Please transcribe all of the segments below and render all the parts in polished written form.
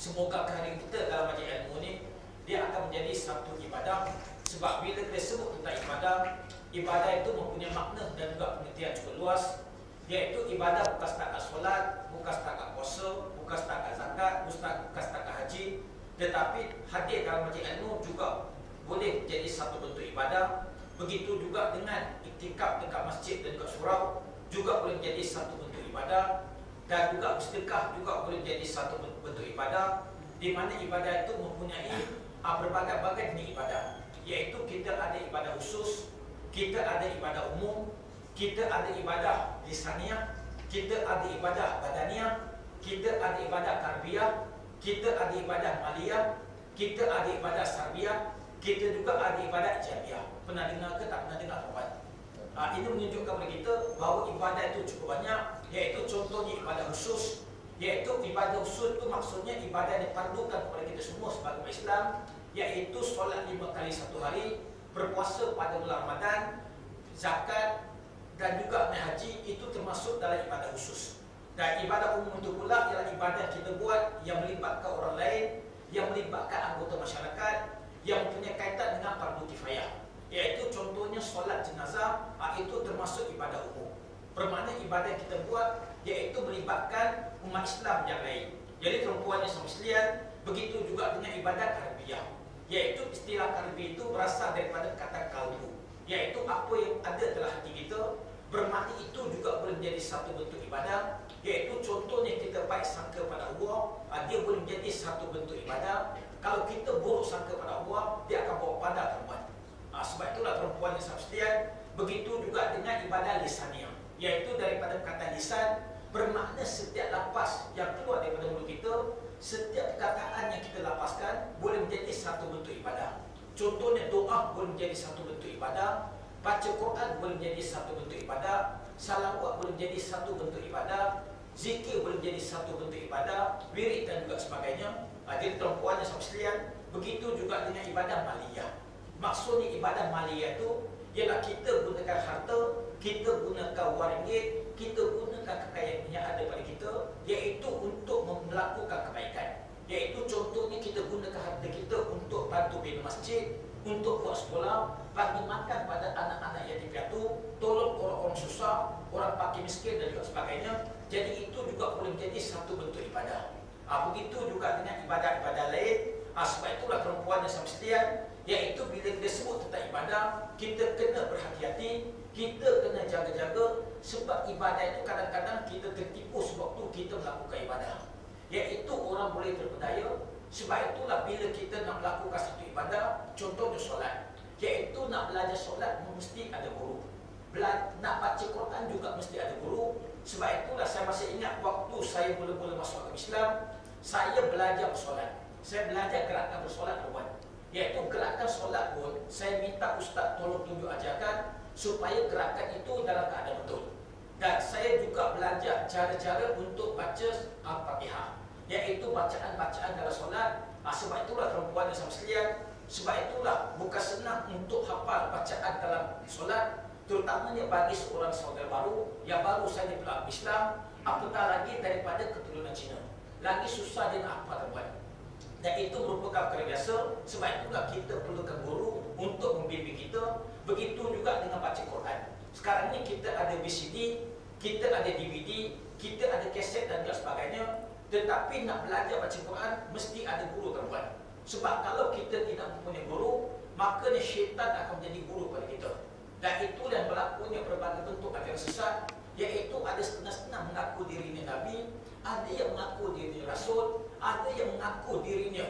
semoga kehadiran kita dalam majlis ilmu ni dia akan menjadi satu ibadah. Sebab bila kita sebut tentang ibadah, ibadah itu mempunyai makna dan juga pengertian cukup luas, iaitu ibadah bukan setakat solat, bukan setakat puasa, bukan setakat zakat, bukan setakat haji, tetapi hadir dalam majlis ilmu juga boleh jadi satu bentuk ibadah. Begitu juga dengan iktikaf dekat masjid dan dekat surau juga boleh menjadi satu bentuk ibadah, dan juga bersedekah juga boleh menjadi satu bentuk ibadah, di mana ibadah itu mempunyai berbagai-bagai jenis ibadah, iaitu kita ada ibadah khusus, kita ada ibadah umum, kita ada ibadah lisaniah, kita ada ibadah badaniah, kita ada ibadah tarbiyah, kita ada ibadah maliyah, kita ada ibadah sarbiyah, kita juga ada ibadah ijabiyah. Pernah dengar ke tak pernah dengar tuan? Ini menunjukkan kepada kita bahawa ibadah itu cukup banyak, iaitu contohnya ibadah khusus, iaitu ibadah khusus itu maksudnya ibadah yang diperlukan kepada kita semua sebagai umat Islam, iaitu solat 5 kali satu hari, berpuasa pada bulan Ramadan, zakat dan juga naik haji, itu termasuk dalam ibadah khusus. Dan ibadah umum itu pula ialah ibadah kita buat yang melibatkan orang lain, yang melibatkan anggota masyarakat, yang mempunyai kaitan dengan fardu kifayah, iaitu contohnya solat jenazah, itu termasuk ibadah umum. Bermakna ibadah yang kita buat iaitu melibatkan umat Islam yang lain. Jadi tuan-tuan yang sekalian, begitu juga dengan ibadah karbiyah, iaitu istilah karbi itu berasal daripada kata kalbu, iaitu apa yang ada dalam hati kita. Bermakna itu juga boleh menjadi satu bentuk ibadah, iaitu contohnya kita baik sangka pada Allah, dia boleh menjadi satu bentuk ibadah. Kalau kita buruk sangka pada Allah, dia akan bawa pada tuan-tuan. Sebab itulah perempuan yang sekalian, begitu juga dengan ibadah lisaniah, iaitu daripada kata lisan, bermakna setiap lapas yang keluar daripada mulut kita, setiap perkataan yang kita lapaskan boleh menjadi satu bentuk ibadah. Contohnya doa boleh menjadi satu bentuk ibadah, baca Quran boleh menjadi satu bentuk ibadah, salawat boleh menjadi satu bentuk ibadah, zikir boleh menjadi satu bentuk ibadah, wirid dan juga sebagainya. Jadi perempuan yang sekalian, begitu juga dengan ibadah maliyah. Maksudnya ibadah maliyah itu ialah kita gunakan harta, kita gunakan wang ringgit, kita gunakan kekayaan yang ada pada kita, iaitu untuk melakukan kebaikan. Iaitu contohnya kita gunakan harta kita untuk bantu bina masjid, untuk buat sekolah, bagi makan pada anak-anak yatim piatu, tolong orang-orang susah, orang fakir miskin dan juga sebagainya. Jadi itu juga boleh menjadi satu bentuk ibadah. Begitu juga dengan ibadah-ibadah lain. Sebab itulah perempuan yang sekalian, iaitu bila kita sebut tentang ibadah, kita kena berhati-hati, kita kena jaga-jaga. Sebab ibadah itu kadang-kadang kita tertipu sewaktu kita melakukan ibadah, iaitu orang boleh terpedaya. Sebab itulah bila kita nak melakukan satu ibadah, contohnya solat, iaitu nak belajar solat mesti ada guru, nak baca Quran juga mesti ada guru. Sebab itulah saya masih ingat waktu saya mula-mula masuk agama Islam, saya belajar bersolat. Saya belajar gerakan bersolat kawan, iaitu gerakan solat pun saya minta ustaz tolong tunjuk ajarkan supaya gerakan itu dalam keadaan betul. Dan saya juga belajar cara-cara untuk baca Al-Fatihah, iaitu bacaan-bacaan dalam solat. Sebab itulah perempuan yang sekalian, sebab itulah bukan senang untuk hafal bacaan dalam solat, terutamanya bagi seorang saudara baru yang baru saja beragama Islam, apatah lagi daripada keturunan Cina. Lagi susah dia nak hafal tuan. Dan itu merupakan perkara biasa. Sebab itulah kita perlukan guru untuk membimbing kita. Begitu juga dengan baca Quran. Sekarang ni kita ada VCD, kita ada DVD, kita ada kaset dan sebagainya. Tetapi nak belajar baca Quran mesti ada guru tuan-tuan. Sebab kalau kita tidak mempunyai guru, maka syaitan akan menjadi guru pada kita. Dan itu yang berlakunya berbagai bentuk ajaran sesat, iaitu ada setengah-setengah mengaku dirinya Nabi, ada yang mengaku dirinya Rasul, ada yang mengaku dirinya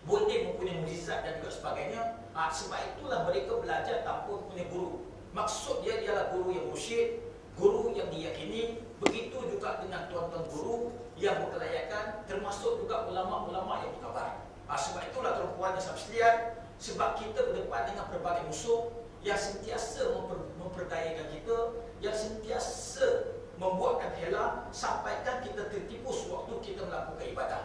boleh mempunyai mukjizat dan juga sebagainya. Sebab itulah mereka belajar tanpa mempunyai guru. Maksud dia ialah guru yang mursyid, guru yang diyakini. Begitu juga dengan tuan-tuan guru yang berkelayakan, termasuk juga ulama-ulama yang berkabar. Sebab itulah tuan-tuan yang sekalian, sebab kita berdepan dengan berbagai musuh yang sentiasa memperdayakan kita, yang sentiasa membuatkan hela sampaikan kita tertipu sewaktu kita melakukan ibadah.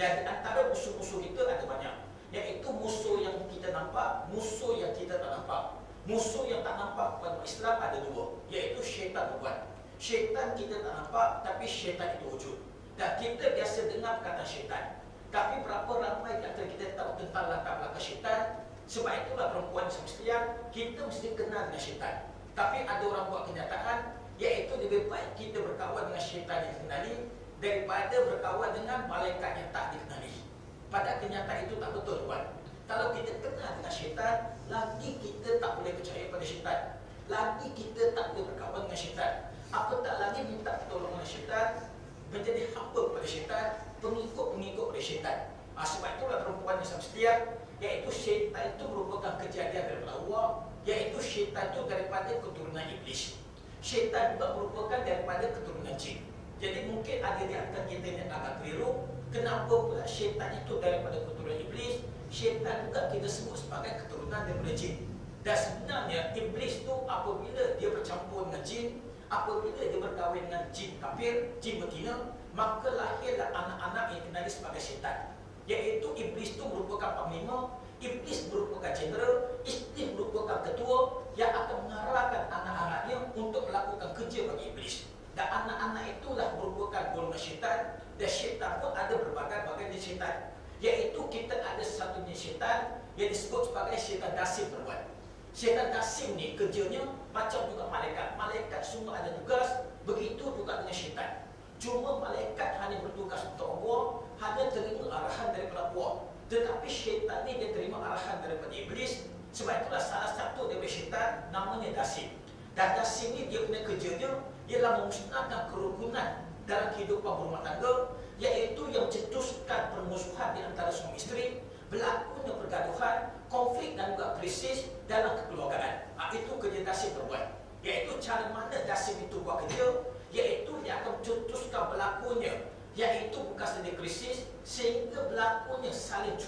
Dan di antara musuh-musuh kita ada banyak, iaitu musuh yang kita nampak, musuh yang kita tak nampak. Musuh yang tak nampak pada Islam ada dua, iaitu syaitan tuan. Syaitan kita tak nampak, tapi syaitan itu wujud. Dan kita biasa dengar perkataan syaitan. Tapi berapa ramai di antara kita tahu tentang latar belakang syaitan? Sebab itulah perempuan semestinya kita mesti kenal dengan syaitan. Tapi ada orang buat kenyataan, iaitu lebih baik kita berkawan dengan syaitan yang dikenali daripada berkawan dengan malaikat yang tak dikenali. Pada kenyataan itu tak betul, tuan. Kalau kita kenal dengan syaitan, lagi kita tak boleh percaya pada syaitan. Lagi kita tak boleh berkawan dengan syaitan. Apatah lagi minta pertolongan syaitan, menjadi hamba kepada syaitan, pengikut-pengikut pada syaitan. Sebab itulah perempuan yang semestinya, iaitu syaitan itu merupakan kejadian daripada Allah, iaitu syaitan itu daripada keturunan iblis. Syaitan juga merupakan daripada keturunan jin. Jadi mungkin ada di antara kita yang agak keliru, kenapa pula syaitan itu daripada keturunan iblis, syaitan juga kita sebut sebagai keturunan daripada jin. Dan sebenarnya iblis itu apabila dia bercampur dengan jin, apabila dia berkahwin dengan jin kafir, jin betina, maka lahirlah anak-anak yang dikenali sebagai syaitan. Iaitu iblis itu merupakan panglima, iblis merupakan jeneral, iblis merupakan ketua yang akan mengarahkan anak-anaknya untuk melakukan kerja bagi iblis. Dan anak-anak itulah merupakan golongan syaitan. Dan syaitan pun ada berbagai-bagai jenis syaitan. Iaitu kita ada satunya syaitan yang disebut sebagai syaitan dasim, tuan. Syaitan dasim ni kerjanya macam juga malaikat. Malaikat semua ada tugas, begitu juga dengan syaitan. Cuma malaikat hanya bertugas untuk Allah, hanya terima arahan daripada Allah. Tetapi syaitan ni dia terima arahan daripada iblis. Sebab itulah salah satu daripada syaitan namanya dasim. Dan dasim ni dia punya kerjanya ialah memusnahkan kerukunan dalam kehidupan berumah tangga, iaitu yang mencetuskan permusuhan di antara suami isteri, berlakunya pergaduhan, konflik dan juga krisis dalam kekeluargaan. Itu kerja dasim berbuat. Iaitu cara mana dasim itu buat kerja, iaitu dia akan mencetuskan berlakunya, iaitu bukan sahaja krisis, sehingga berlakunya saling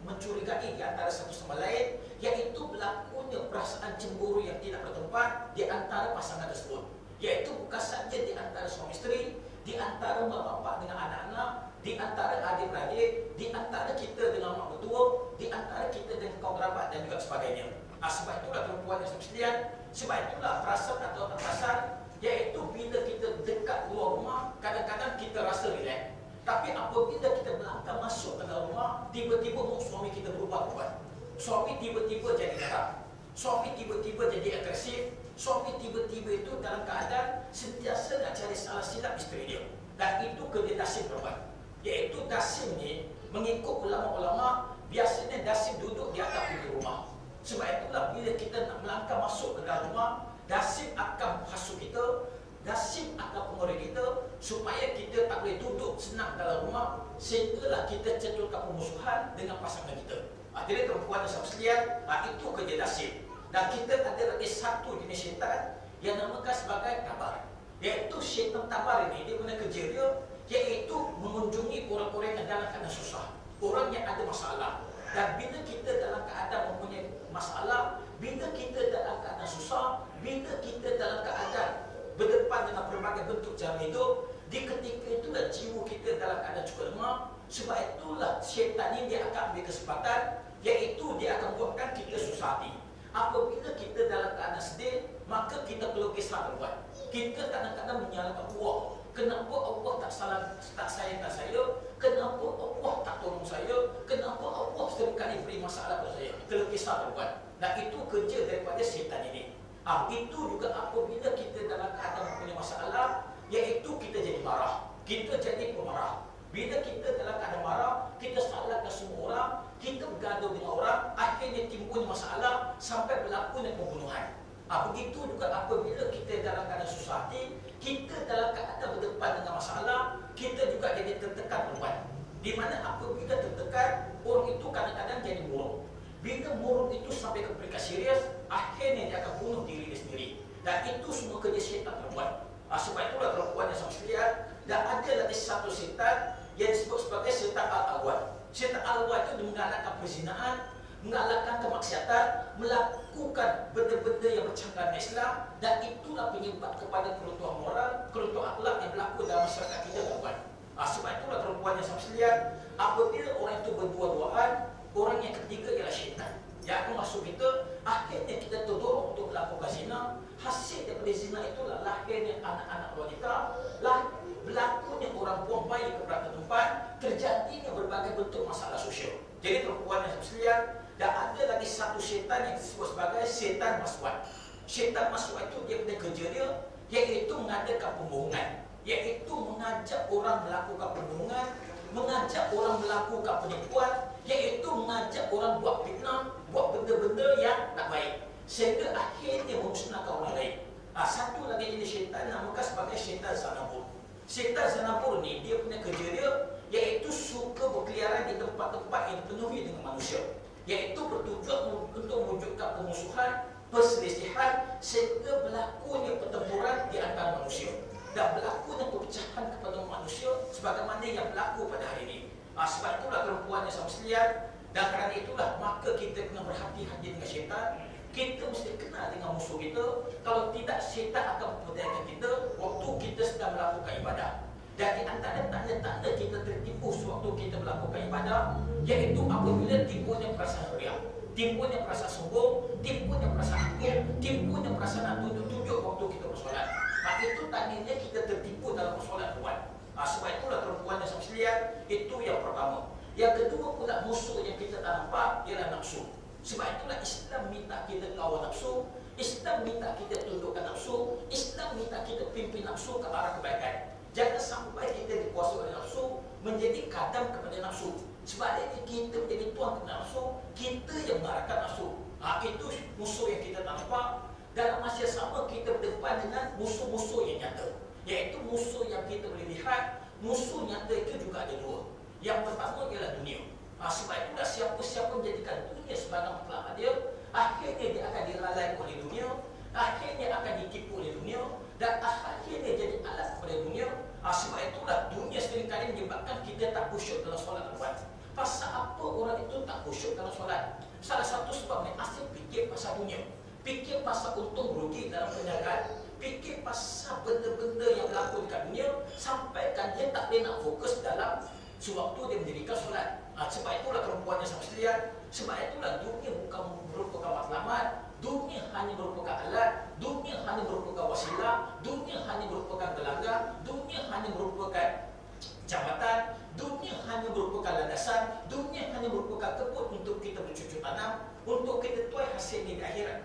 mencurigai di antara satu sama lain, iaitu berlakunya perasaan cemburu yang tidak bertempat di antara pasangan tersebut. Iaitu bukan saja di antara suami isteri, di antara mak bapak dengan anak-anak, di antara adik-beradik, di antara kita dengan mak mertua, di antara kita dengan kaum kerabat dan juga sebagainya. Sebab itulah perempuan yang semestinya, sebab itulah perasan atau tak perasan, iaitu bila kita dekat luar rumah, kadang-kadang kita rasa relax. Tapi apabila kita melangkah masuk ke dalam rumah, tiba-tiba suami kita berubah-ubah. Suami tiba-tiba jadi marah, suami tiba-tiba jadi agresif, suami tiba-tiba itu dalam keadaan sentiasa nak cari salah silap isteri dia. Dan itu kerja dasim perempuan. Iaitu dasim ni, mengikut ulama-ulama, biasanya dasim duduk di atas pintu rumah. Sebab itulah bila kita nak melangkah masuk ke dalam rumah, dasim akan menghasut kita, dasim akan pengaruhi kita, supaya kita tak boleh duduk senang dalam rumah, sehinggalah kita cetuskan permusuhan dengan pasangan kita. Jadi perempuan yang sekalian, itu kerja dasim. Dan kita ada lagi satu jenis syaitan yang namakan sebagai tabar. Iaitu syaitan tabar ini, dia punya kerja dia, iaitu mengunjungi orang-orang yang dalam keadaan susah, orang yang ada masalah. Dan bila kita dalam keadaan mempunyai masalah, bila kita dalam keadaan susah, bila kita dalam keadaan berdepan dengan berbagai bentuk cara hidup, di ketika itulah jiwa kita dalam keadaan cukup lemah. Sebab itulah syaitan ini dia akan ambil kesempatan, iaitu dia akan buatkan kita susah hati. Apabila kita dalam keadaan sedih, maka kita perlu kisah berbuat. Kita kadang-kadang menyalahkan Allah. Kenapa Allah tak sayangkan saya? Kenapa Allah tak tolong saya? Kenapa Allah seringkali beri masalah kepada saya? Perlu kisah berbuat. Dan itu kerja daripada syaitan ini. Itu juga apabila kita dalam keadaan mempunyai masalah, iaitu kita jadi marah, kita jadi pemarah. Bila kita dalam keadaan marah, kita salahkan semua orang, kita bergaduh dengan orang, akhirnya timbul masalah sampai berlakunya pembunuhan. Begitu juga apabila kita dalam keadaan susah hati, kita dalam keadaan berdepan dengan masalah, kita juga jadi tertekan beban. Di mana apabila tertekan, orang itu kadang-kadang jadi murung. Bila murung itu sampai ke peringkat serius, akhirnya dia akan bunuh diri dia sendiri. Dan itu semua kerja syaitan perempuan. Sebab itulah perempuan yang sama sekalian. Dan ada lagi satu syaitan yang disebut sebagai syaitan al-awwal. Syaitan al-awwal itu menggalakkan perzinahan, menggalakkan kemaksiatan, melakukan benda-benda yang bercanggah dengan Islam, dan itulah penyebab kepada keruntuhan moral, keruntuhan akhlak yang berlaku dalam masyarakat kita, tuan. Sebab itulah perempuan yang sama sekalian, apabila orang itu berdua-duaan, orang yang ketiga ialah syaitan yang akan masuk kita, akhirnya kita terdorong untuk melakukan zina. Hasil daripada zina itulah lahirnya anak-anak wanita, berlakunya orang buang bayi ke beberapa tempat, terjadinya berbagai bentuk syaitan maswat. Syaitan maswat itu dia punya kerja dia, iaitu mengadakan pembohongan, iaitu mengajak orang melakukan pembohongan, mengajak orang melakukan penipuan, iaitu mengajak orang buat fitnah, buat benda-benda yang tak baik, sehingga akhirnya memusnahkan orang lain. Satu lagi jenis syaitan namakan sebagai syaitan zanabur. Syaitan zanabur ni dia punya kerja dia, iaitu suka berkeliaran di tempat-tempat yang dipenuhi dengan manusia, iaitu bertujuan untuk mewujudkan permusuhan, perselisihan, sehingga berlakunya pertempuran di antara manusia dan berlakunya perpecahan kepada manusia sebagaimana yang berlaku pada hari ini. Sebab itulah perempuan yang sama sekalian, dan kerana itulah maka kita kena berhati-hati dengan syaitan. Kita mesti kenal dengan musuh kita. Kalau tidak, syaitan akan memperdayakan kita waktu kita sedang melakukan ibadah. Dan di antara tanda-tanda kita tertipu sewaktu kita melakukan ibadah, iaitu apabila timbulnya perasaan riak, timbulnya perasaan sombong, timbulnya perasaan angkuh, timbulnya perasaan nak tunjuk-tunjuk waktu kita bersolat. Itu tandanya kita tertipu dalam bersolat tuan. Sebab itulah perempuan yang sama sekalian, itu yang pertama. Yang kedua pula musuh yang kita tak nampak ialah nafsu. Sebab itulah Islam minta kita kawal nafsu, Islam minta kita tundukkan nafsu, Islam minta kita pimpin nafsu ke arah kebaikan. Jangan sampai kita dikuasai oleh nafsu, menjadi kadam kepada nafsu. Sebaliknya kita menjadi tuan kepada nafsu, kita yang mengarahkan nafsu. Itu musuh yang kita tak nampak. Dalam masa yang sama kita berdepan dengan musuh-musuh yang nyata, iaitu musuh yang kita boleh lihat. Musuh nyata itu juga ada dua. Yang pertama ialah dunia. Sebab itulah siapa-siapa menjadikan dunia sebagai matlamat dia, akhirnya dia akan dilalai oleh dunia, akhirnya akan ditipu oleh dunia, dan akhirnya jadi alat kepada dunia. Sebab itulah dunia seringkali menyebabkan kita tak khusyuk dalam solat tuan. Pasal apa orang itu tak khusyuk dalam solat? Salah satu sebabnya asyik fikir pasal dunia, fikir pasal untung rugi dalam perniagaan, fikir pasal benda-benda yang berlaku dekat dunia, sampaikan dia tak boleh nak fokus dalam sewaktu dia mendirikan solat. Sebab itulah perempuan yang sama sekalian, sebab itulah dunia bukan merupakan matlamat, dunia hanya merupakan alat, dunia hanya merupakan wasilah, dunia hanya merupakan gelanggang, dunia hanya merupakan jabatan, dunia hanya merupakan landasan, dunia hanya merupakan kebun untuk kita bercucuk tanam, untuk kita tuai hasilnya di akhirat.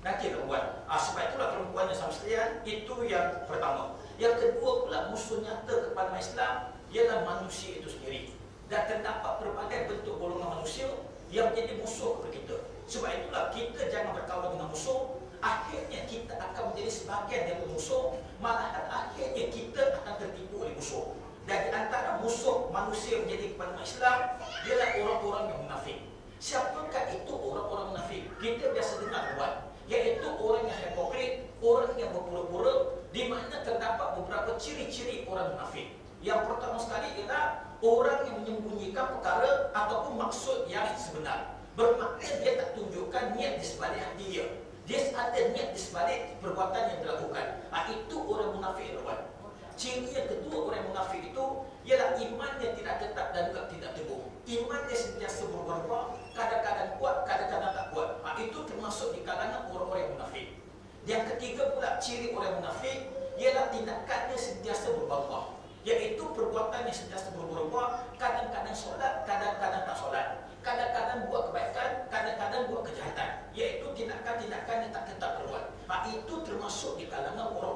Nanti perempuan. Sebab itulah perempuan yang sama sekalian, itu yang pertama. Yang kedua pula musuh nyata kepada Islam ialah manusia itu sendiri. Dan terdapat berbagai bentuk golongan manusia yang menjadi musuh kepada kita. Sebab itulah kita jangan berkawan dengan musuh. Akhirnya kita akan menjadi sebahagian dari musuh, malahan akhirnya kita akan tertipu oleh musuh. Dan di antara musuh manusia menjadi kepada Islam ialah orang-orang yang munafik. Siapakah itu orang-orang munafik? Kita biasa dengar buat, iaitu orang yang hipokrit, orang yang berpura-pura, di mana terdapat beberapa ciri-ciri orang munafik. Yang pertama sekali ialah orang yang menyembunyikan perkara ataupun maksud yang sebenar. Bermakna dia tak tunjukkan niat di sebalik hati dia. Dia ada niat di sebalik perbuatan yang dilakukan. Itu orang munafik, tuan. Ciri yang kedua orang munafik itu ialah imannya tidak tetap dan juga tidak teguh. Imannya sentiasa berubah-ubah, kadang-kadang kuat, kadang-kadang tak kuat. Itu termasuk di kalangan orang-orang yang munafik. Yang ketiga pula ciri orang munafik ialah tindakannya sentiasa berubah-ubah, iaitu perbuatan yang sentiasa berubah-ubah, kadang-kadang solat, kadang-kadang tak solat, kadang-kadang buat kebaikan, kadang-kadang buat kejahatan, iaitu tindakan-tindakan yang tak tetap berbuat. Itu termasuk di kalangan orang